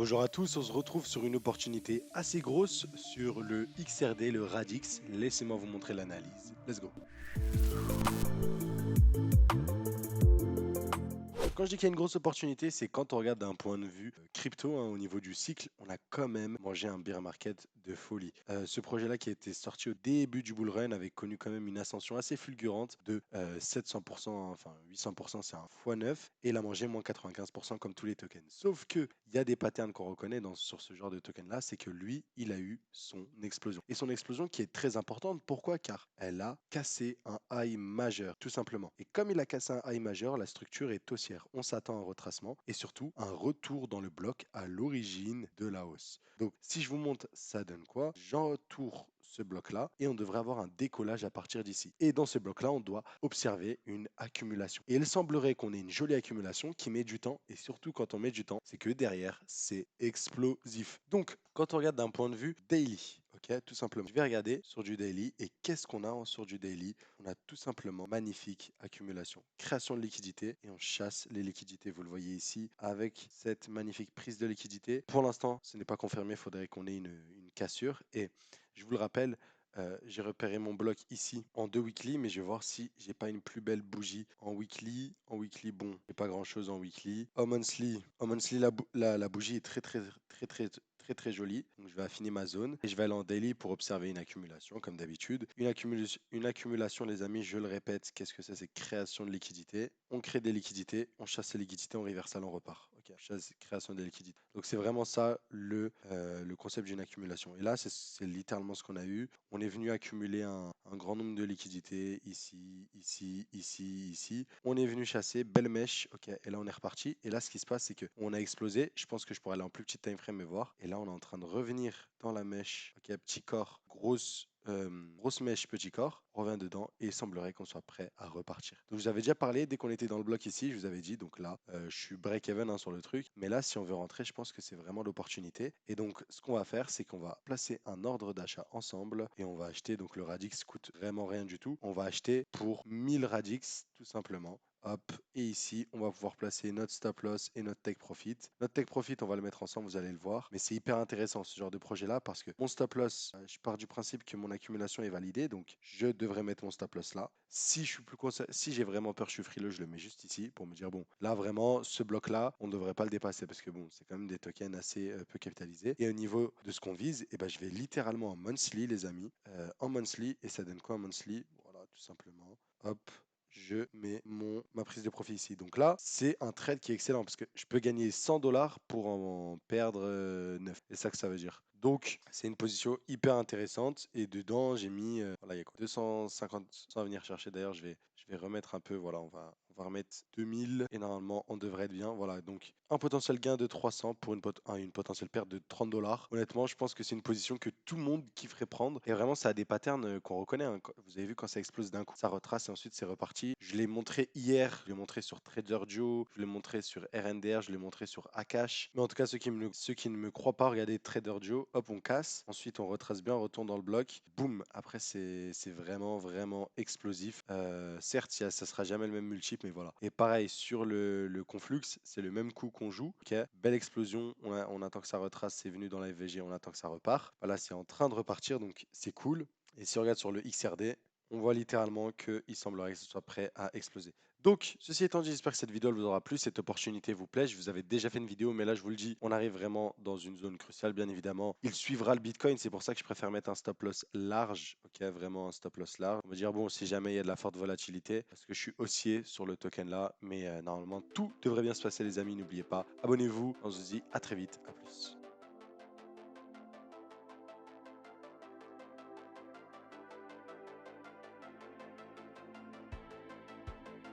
Bonjour à tous, on se retrouve sur une opportunité assez grosse sur le XRD, le Radix. Laissez-moi vous montrer l'analyse. Let's go. Quand je dis qu'il y a une grosse opportunité, c'est quand on regarde d'un point de vue crypto, au niveau du cycle, on a quand même mangé un bear market de folie. Ce projet-là qui a été sorti au début du bull run avait connu quand même une ascension assez fulgurante de 700%, enfin 800%, c'est un x9, et il a mangé moins 95% comme tous les tokens. Sauf que il y a des patterns qu'on reconnaît sur ce genre de token-là, c'est que lui, il a eu son explosion. Et son explosion qui est très importante, pourquoi? Car elle a cassé un high majeur, tout simplement. Et comme il a cassé un high majeur, la structure est haussière. On s'attend à un retracement et surtout un retour dans le bloc à l'origine de la hausse. Donc si je vous montre, ça donne quoi? J'entoure ce bloc-là et on devrait avoir un décollage à partir d'ici. Et dans ce bloc-là, on doit observer une accumulation. Et il semblerait qu'on ait une jolie accumulation qui met du temps, et surtout quand on met du temps, c'est que derrière, c'est explosif. Donc, quand on regarde d'un point de vue daily, ok, tout simplement, je vais regarder sur du daily, et qu'est-ce qu'on a sur du daily? On a tout simplement magnifique accumulation, création de liquidité, et on chasse les liquidités. Vous le voyez ici avec cette magnifique prise de liquidité. Pour l'instant, ce n'est pas confirmé, il faudrait qu'on ait une cassure. Et je vous le rappelle, j'ai repéré mon bloc ici en 2 weekly, mais je vais voir si j'ai pas une plus belle bougie en weekly. En weekly, bon, j'ai pas grand chose en weekly. En monthly, la bougie est très jolie. Donc je vais affiner ma zone et je vais aller en daily pour observer une accumulation comme d'habitude. Une accumulation, les amis, je le répète, qu'est-ce que c'est? C'est création de liquidité. On crée des liquidités, on chasse les liquidités, on reversal, on repart. Ok, chasse, création des liquidités. Donc c'est vraiment ça le concept d'une accumulation. Et là, c'est littéralement ce qu'on a eu. On est venu accumuler un grand nombre de liquidités ici, ici, ici, ici. On est venu chasser, belle mèche, ok, et là on est reparti. Et là, ce qui se passe, c'est qu'on a explosé. Je pense que je pourrais aller en plus petit time frame et voir. Et là, on est en train de revenir dans la mèche, ok, petit corps, grosse mèche, petit corps, on revient dedans et il semblerait qu'on soit prêt à repartir. Donc je vous avais déjà parlé dès qu'on était dans le bloc ici, je vous avais dit, donc là je suis break-even sur le truc, mais là si on veut rentrer, je pense que c'est vraiment l'opportunité. Et donc ce qu'on va faire, c'est qu'on va placer un ordre d'achat ensemble et on va acheter, donc le Radix coûte vraiment rien du tout, on va acheter pour 1000 Radix tout simplement. Hop, et ici, on va pouvoir placer notre stop loss et notre take profit. Notre take profit, on va le mettre ensemble, vous allez le voir. Mais c'est hyper intéressant ce genre de projet-là parce que mon stop loss, je pars du principe que mon accumulation est validée, donc je devrais mettre mon stop loss là. Si je suis si j'ai vraiment peur, je suis frileux, je le mets juste ici pour me dire bon, là vraiment, ce bloc-là, on ne devrait pas le dépasser parce que bon, c'est quand même des tokens assez peu capitalisés. Et au niveau de ce qu'on vise, eh ben, je vais littéralement en monthly, les amis, en monthly, et ça donne quoi en monthly? Voilà, tout simplement. Hop, je mets ma prise de profit ici. Donc là, c'est un trade qui est excellent parce que je peux gagner 100 dollars pour en perdre 9. C'est ça que ça veut dire. Donc, c'est une position hyper intéressante. Et dedans, j'ai mis, voilà, il y a quoi, 250 sans venir chercher. D'ailleurs, je vais remettre un peu. Voilà, on va remettre 2000 et normalement, on devrait être bien. Voilà, donc un potentiel gain de 300 pour une potentielle perte de 30 dollars. Honnêtement, je pense que c'est une position que tout le monde kifferait prendre. Et vraiment, ça a des patterns qu'on reconnaît, hein. Vous avez vu quand ça explose d'un coup, ça retrace et ensuite c'est reparti. Je l'ai montré hier, je l'ai montré sur TraderJoe, je l'ai montré sur RNDR, je l'ai montré sur Akash. Mais en tout cas, ceux qui ne me croient pas, regardez TraderJoe, hop, on casse. Ensuite, on retrace bien, on retourne dans le bloc. Boum, après, c'est vraiment explosif. Certes, ça sera jamais le même multiple, mais voilà. Et pareil, sur le Conflux, c'est le même coup qu'on joue. Ok, belle explosion, on attend que ça retrace, c'est venu dans la FVG, on attend que ça repart. Voilà, c'est en train de repartir, donc c'est cool. Et si on regarde sur le XRD, on voit littéralement qu'il semblerait que ce soit prêt à exploser. Donc, ceci étant dit, j'espère que cette vidéo vous aura plu, cette opportunité vous plaît. Je vous avais déjà fait une vidéo, mais là, je vous le dis, on arrive vraiment dans une zone cruciale, bien évidemment. Il suivra le Bitcoin, c'est pour ça que je préfère mettre un stop loss large, ok, vraiment un stop loss large. On va dire, bon, si jamais il y a de la forte volatilité, parce que je suis haussier sur le token là, mais normalement, tout devrait bien se passer, les amis. N'oubliez pas, abonnez-vous, on se dit à très vite, à plus.